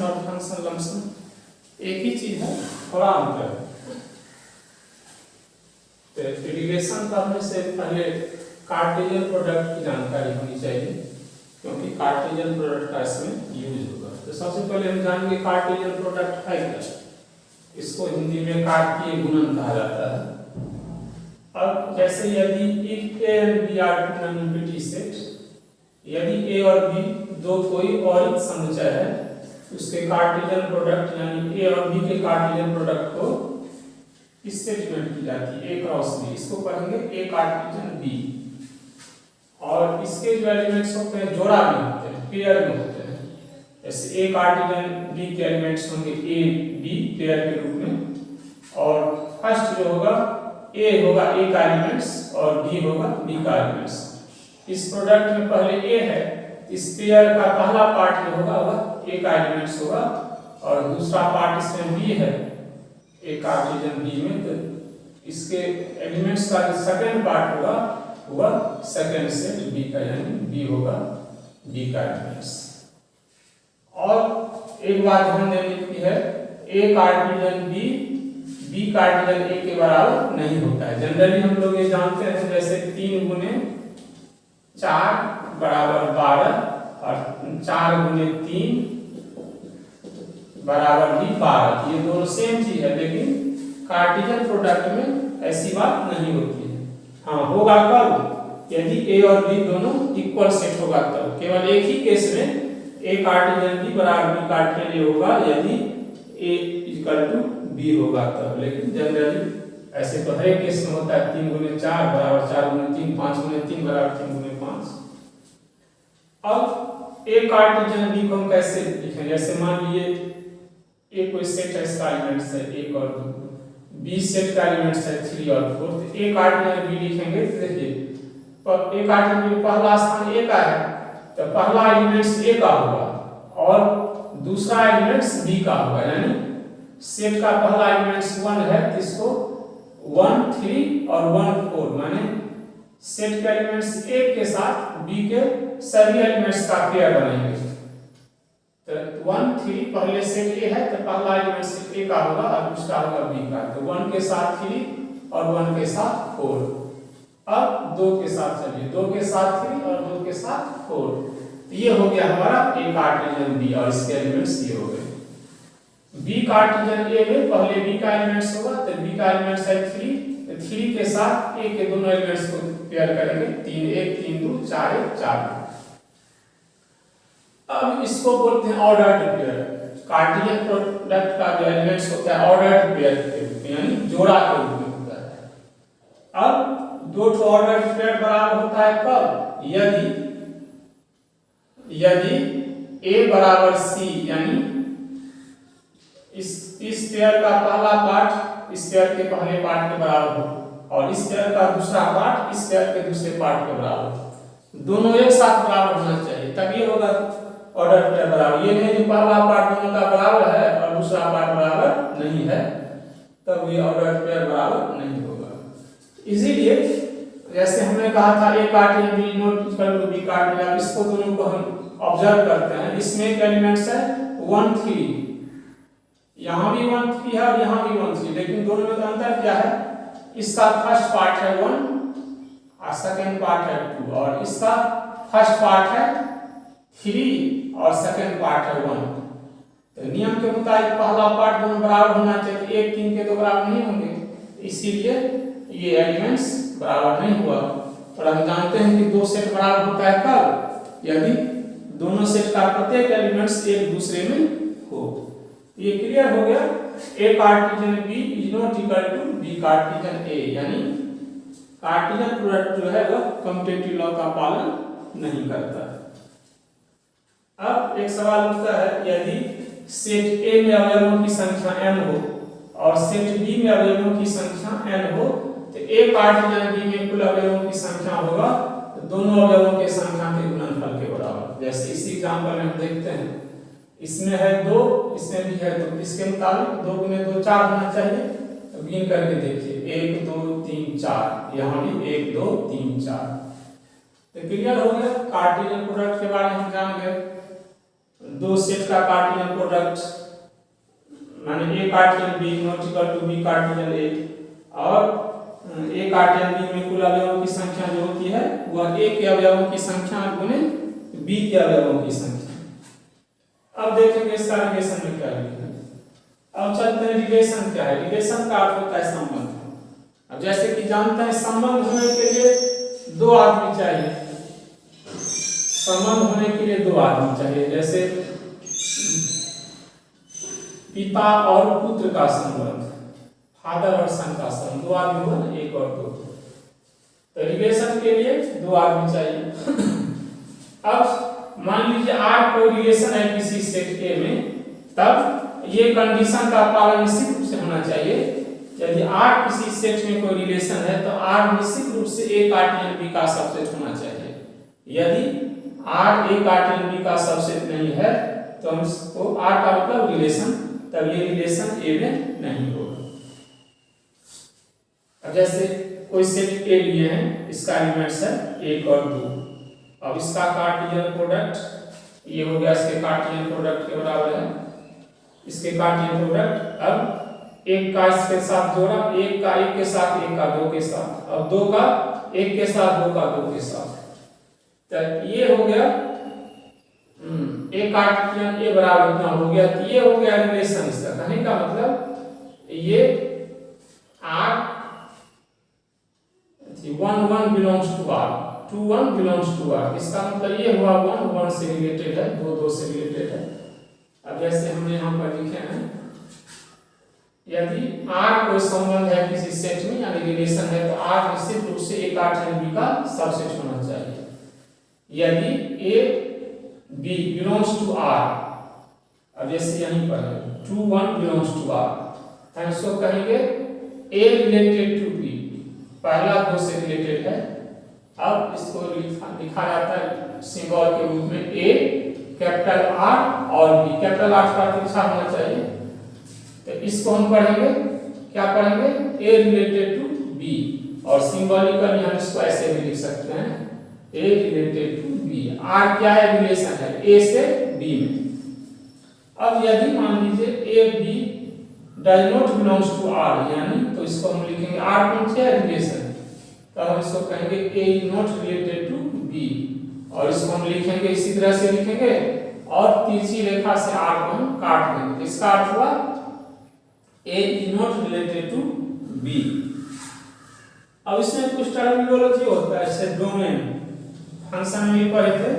Dimension और function lump sum एक ही चीज है, थोड़ा अंतर है। तो रिलेशन करने से पहले कार्टेशियन प्रोडक्ट की जानकारी होनी चाहिए, क्योंकि कार्टेशियन प्रोडक्ट का इसमें यूज होगा। तो सबसे पहले हम जानेंगे कार्टेशियन प्रोडक्ट है क्या। इसको हिंदी में कार्तीय गुणन कहा जाता है। अब जैसे यदि if A and B are two non-empty set, यदि A और B दो कोई और समुच्चय है, उसके कार्टेशियन प्रोडक्ट यानी A और B के कार्टेशियन प्रोडक्ट को इससे डिनोट की जाती है A क्रॉस B। इसको पढ़ेंगे A कार्टेशियन B। और इसके जो एलिमेंट्स होते हैं जोड़ा में होते हैं, पेयर में होते हैं। जैसे A कार्टेशियन B के एलिमेंट्स होंगे A B पेयर के रूप में। और फर्स्ट जो होगा A होगा A का एलिमेंट्स और B होगा B का एलिमेंट्स। इस प्रोडक्ट में पहले A है, इस पेयर का पहला पार्ट जो होगा वह A का एलिमेंट्स होगा और दूसरा पार्ट इसमें B है A कार्टेशियन B में। तो इसके एलिमेंट्स का जो सेकंड पार्ट होगा वह सेकंड सेट B का यानी B होगा B का एलिमेंट्स। और एक बात ध्यान देने की है, A Cartesian B Cartesian A के बराबर नहीं होता है। जनरली हम लोग ये जानते हैं, जैसे 3 गुने 4 बराबर 12 और 4 गुने 3 बराबर भी 12। ये दोनों सेम चीज है, लेकिन कार्टेशियन प्रोडक्ट में ऐसी बात नहीं होती है। हाँ, होगा कब? यदि A और B दोनों इक्वल सेट होगा तब। केवल एक ही केस में A कार्टेशियन B बराबर B कार्टेशियन A होगा, यदि A इक्वल टू B होगा तब। लेकिन जनरली ऐसे तो हर एक केस में होता है। 3 गुने 4 बराबर 4 गुने 3, 5 गुने 3 बराबर 3 गुने 5। अब A कार्टेशियन B को हम कैसे लिखेंगे? जैसे मान लिए A कोई सेट है, इसका एलिमेंट्स है 1 और 2, B सेट का एलिमेंट्स है 3 और 4। तो A कार्टेशियन B लिखेंगे तो देखिए A कार्टेशियन B पहला स्थान A का है, तो पहला एलिमेंट्स A का होगा और दूसरा एलिमेंट्स B का होगा। यानी सेट का पहला एलिमेंट्स 1 है, तो इसको 1 3 और 1 4 माने सेट के एलिमेंट्स A के साथ B के सभी एलिमेंट्स का पेयर बनेंगे। तो 1 3 पहले सेट A है, तो पहला एलिमेंट्स A का होगा और दूसरा होगा B का। तो 1 के साथ 3 और 1 के साथ 4। अब 2 के साथ चलिए, 2 के साथ 3 और 2 के साथ 4। तो ये हो गया हमारा A कार्टेशियन B और इसके एलिमेंट्स ये हो गए। B कार्टेशियन A में पहले B का एलिमेंट्स होगा, तो B का एलिमेंट्स है 3, तो 3 के साथ A के दोनों एलिमेंट्स को पेयर करेंगे। 3 1 3 2 4 1 4। अब इसको बोलते हैं ऑर्डर्ड पेयर। कार्टेशियन प्रोडक्ट का जो एलिमेंट्स होता है ऑर्डर्ड पेयर के रूप में, यानी जोड़ा के रूप में होता है। अब दो ठो ऑर्डर्ड पेयर बराबर होता है कब? यदि A बराबर C, यानी इस पेयर का पहला पार्ट इस पेयर के पहले पार्ट के बराबर हो और इस पेयर का दूसरा पार्ट इस पेयर के दूसरे पार्ट के बराबर। दोनों एक साथ बराबर होना चाहिए, तब ये होगा ऑर्डर पेयर बराबर। ये नहीं कि पहला पार्ट दोनों का बराबर है और दूसरा पार्ट बराबर नहीं है, तब ये ऑर्डर पेयर बराबर नहीं होगा। इसीलिए जैसे हमने कहा था A Cartesian B not equal to B Cartesian, इसको दोनों को हम ऑब्जर्व करते हैं। इसमें एक एलिमेंट्स है 1 3, यहाँ भी 1 3 है और यहाँ भी 1 3, लेकिन दोनों में तो अंतर क्या है? इसका फर्स्ट पार्ट है 1 और सेकंड पार्ट है 2, और इसका फर्स्ट पार्ट है 3 और सेकंड पार्ट है 1। तो नियम के मुताबिक पहला पार्ट दोनों बराबर होना चाहिए, 1 3 के तो बराबर नहीं होंगे, इसीलिए ये एलिमेंट्स बराबर नहीं हुआ। और हम जानते हैं कि दो सेट बराबर होता है कब? यदि दोनों सेट का प्रत्येक एलिमेंट्स एक दूसरे में हो। ये क्लियर हो गया। A Cartesian B is not equal to B Cartesian A, यानी कार्टेशियन प्रोडक्ट जो है वह कम्यूटेटिव लॉ का पालन नहीं करता। अब एक सवाल उठता है, यदि सेट A में अवयवों की संख्या n हो और सेट B में अवयवों की संख्या n हो, तो A कार्टेशियन B में कुल अवयवों की संख्या होगा तो दोनों अवयवों के संख्या के गुणनफल के बराबर। जैसे इस एग्जांपल में हम देखते हैं, इसमें है 2, इसमें भी है 2, इसके मुताबिक 2 गुने 2 4 होना चाहिए। तो गिन करके देखिए 1 2 3 4, यहाँ भी 1 2 3 4। तो क्लियर हो गया, कार्टेशियन प्रोडक्ट के बारे में हम जान गए। दो सेट का कार्टेशियन प्रोडक्ट माने A Cartesian B not equal to B Cartesian A, और ए कार्टेशियन बी में कुल अवयवों की संख्या जो होती है वह ए के अवयवों की संख्या गुने बी के अवयवों की संख्या। अब देखेंगे इसका रिलेशन में क्या लिखा है। अब चलते हैं रिलेशन क्या है। रिलेशन का अर्थ होता है संबंध। अब जैसे कि जानते हैं संबंध होने के लिए दो आदमी चाहिए, संबंध होने के लिए दो आदमी चाहिए। जैसे पिता और पुत्र का संबंध, फादर और सन का संबंध, दो आदमी हुआ ना, एक और दो, तो रिलेशन के लिए दो आदमी चाहिए। अब मान लीजिए आर कोई रिलेशन है किसी सेट के में, तब ये कंडीशन का पालन निश्चित रूप से होना चाहिए। यदि आर किसी सेट में कोई रिलेशन है तो आर निश्चित रूप से ए कार्टेशियन बी का सबसेट होना चाहिए। यदि आर ए कार्टेशियन बी का सबसेट नहीं है तो हम इसको आर का मतलब रिलेशन, तब ये रिलेशन ए में नहीं होगा। अब जैसे कोई सेट ए लिए हैं, इसका एलिमेंट्स है 1 और 2, अब इसका कार्टेशियन प्रोडक्ट ये हो गया, इसके कार्टेशियन प्रोडक्ट के बराबर है इसके कार्टेशियन प्रोडक्ट। अब एक का इसके साथ जोड़ा, एक का एक के साथ, एक का दो के साथ, अब दो का एक के साथ, दो का दो के साथ, तो ये हो गया ए कार्टेशियन ए बराबर इतना हो गया, तो ये हो गया रिलेशन। इसका कहने का मतलब ये R 1 1 belongs to R, 2 1 belongs to R. इसका मतलब ये हुआ 1 1 से रिलेटेड है, 2 2 से रिलेटेड है। अब जैसे हमने यहाँ पर लिखे हैं, यदि आर कोई संबंध है किसी सेट में यानी रिलेशन है तो आर निश्चित रूप से ए कार्टेशियन बी का सबसेट होना चाहिए। यदि A B belongs to R, अब जैसे यहीं पर है 2 1 बिलोंग्स टू आर, हम इसको कहेंगे ए रिलेटेड टू बी, पहला 2 से रिलेटेड है। अब इसको लिखा जाता है सिंबल के रूप में ए कैपिटल आर और बी, कैपिटल आर का पीछा होना चाहिए। तो इसको हम पढ़ेंगे, क्या पढ़ेंगे, ए रिलेटेड टू बी, और सिंबॉलिकली हम इसको ऐसे भी लिख सकते हैं ए रिलेटेड टू बी। आर क्या है, रिलेशन है ए से बी में। अब यदि मान लीजिए A B does not belongs to R, यानी तो इसको हम लिखेंगे आर कौन सा है, रिलेशन, तो हम इसको कहेंगे A is not related to B, और इसको हम लिखेंगे इसी तरह से लिखेंगे और तिरछी रेखा से आर को हम काट देंगे। इसका अर्थ हुआ A is not related to B. अब इसमें कुछ टर्मिनोलॉजी होता है, जैसे डोमेन, फंक्शन में पढ़े थे।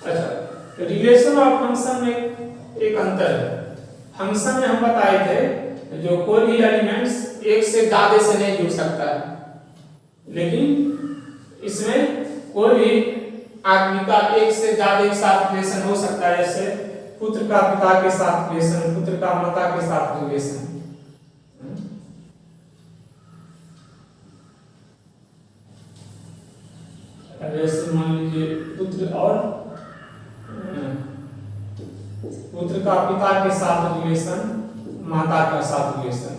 अच्छा, तो रिलेशन और फंक्शन में एक अंतर है। फंक्शन में हम बताए थे जो कोई भी एलिमेंट्स एक से ज्यादा से नहीं जुड़ सकता है, लेकिन इसमें कोई भी आदमी का एक से ज्यादा एक साथ रिलेशन हो सकता है। जैसे पुत्र का पिता के साथ रिलेशन, पुत्र का माता के साथ रिलेशन। जैसे मान लीजिए पुत्र और पुत्र का पिता के साथ रिलेशन, माता के साथ रिलेशन।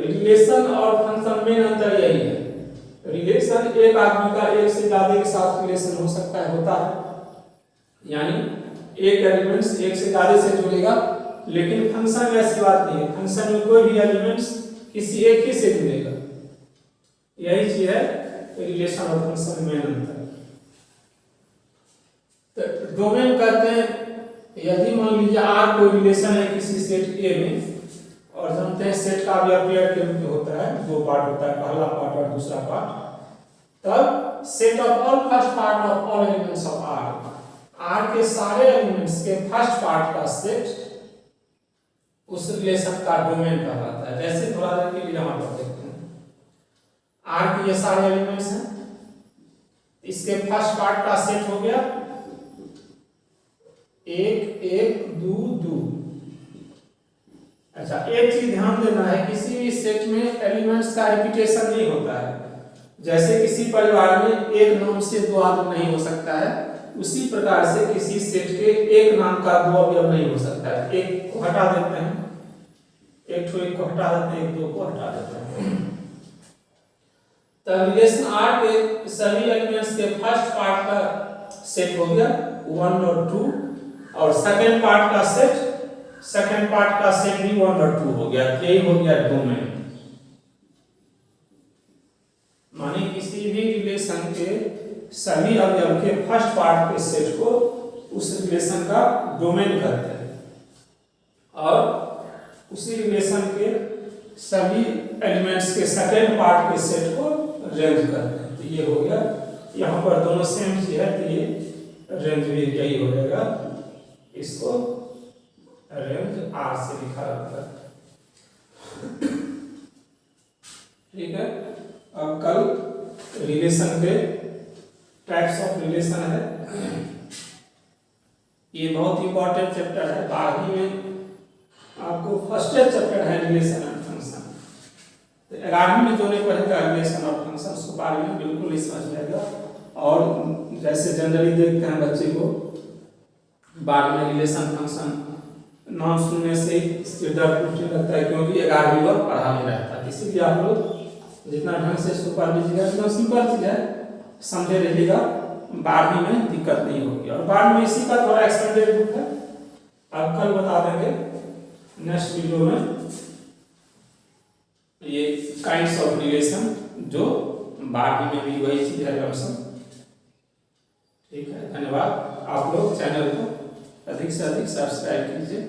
रिलेशन और फंक्शन में अंतर यही है। रिलेशन एक आदमी का एक से ज्यादा के साथ रिलेशन हो सकता है, होता है, यानी एक एलिमेंट्स एक से ज्यादा से जुड़ेगा, लेकिन फंक्शन में ऐसी बात नहीं है। फंक्शन में कोई भी एलिमेंट्स किसी एक ही से जुड़ेगा। यही चीज है रिलेशन और फंक्शन में अंतर। तो डोमेन कहते हैं, यदि मान लीजिए आर कोई रिलेशन है किसी सेट ए में, और जानते हैं सेट का भी पेयर के रूप में होता है, 2 पार्ट होता है, पहला पार्ट और दूसरा पार्ट, तब set of all first part of all elements of R के सारे एलिमेंट्स के फर्स्ट पार्ट का सेट उस रिलेशन का डोमेन कहलाता है। जैसे थोड़ा देर के लिए यहाँ पर देखते हैं, आर के ये सारे एलिमेंट्स हैं, इसके फर्स्ट पार्ट का सेट हो गया 1 1 2 2। अच्छा, एक चीज ध्यान देना है, किसी भी सेट में एलिमेंट्स का रिपीटेशन नहीं होता है। जैसे किसी परिवार में एक नाम से 2 आदमी नहीं हो सकता है, उसी प्रकार से किसी सेट के एक नाम का 2 अवयव नहीं हो सकता है। एक को हटा देते हैं, एक को हटा देते हैं, एक 2 को हटा देते हैं। तो रिलेशन आर के सभी एलिमेंट्स के फर्स्ट पार्ट का सेट हो गया 1 और 2, और सेकंड पार्ट का सेट भी 1 और 2 हो गया। यही हो गया डोमेन। माने किसी भी रिलेशन के सभी अवयव के फर्स्ट पार्ट के सेट को उस रिलेशन का डोमेन कहते हैं, और उसी रिलेशन के सभी एलिमेंट्स के सेकंड पार्ट के सेट को रेंज कहते हैं। तो ये हो गया, यहाँ पर दोनों सेम चीज है, तो ये रेंज भी यही हो जाएगा। इसको रेंज आर से लिखा जाता है। ठीक है। अब कल रिलेशन के टाइप्स ऑफ रिलेशन है, ये बहुत इंपॉर्टेंट चैप्टर है। 12वीं में आपको फर्स्ट चैप्टर है रिलेशन एंड फंक्शन। तो 11वीं में जो नहीं पढ़ेगा रिलेशन और फंक्शन, उसको 12वीं में बिल्कुल नहीं समझ में आएगा। और जैसे जनरली देखते हैं बच्चे को 12वीं में रिलेशन फंक्शन नाम सुनने से डर टूटने लगता है, क्योंकि 11वीं और पढ़ा नहीं रहता है। इसीलिए आप लोग जितना ढंग से इसको पढ़ लीजिएगा, इतना सिंपल चीज है, समझे रहिएगा, 12वीं में दिक्कत नहीं होगी। और बाद में इसी का थोड़ा एक्सटेंडेड बुक है, अब कल बता देंगे नेक्स्ट वीडियो में ये काइंड्स ऑफ रिलेशन, जो 12वीं में भी वही चीज है लमसम। ठीक है, धन्यवाद। आप लोग चैनल को अधिक से अधिक सब्सक्राइब कीजिए।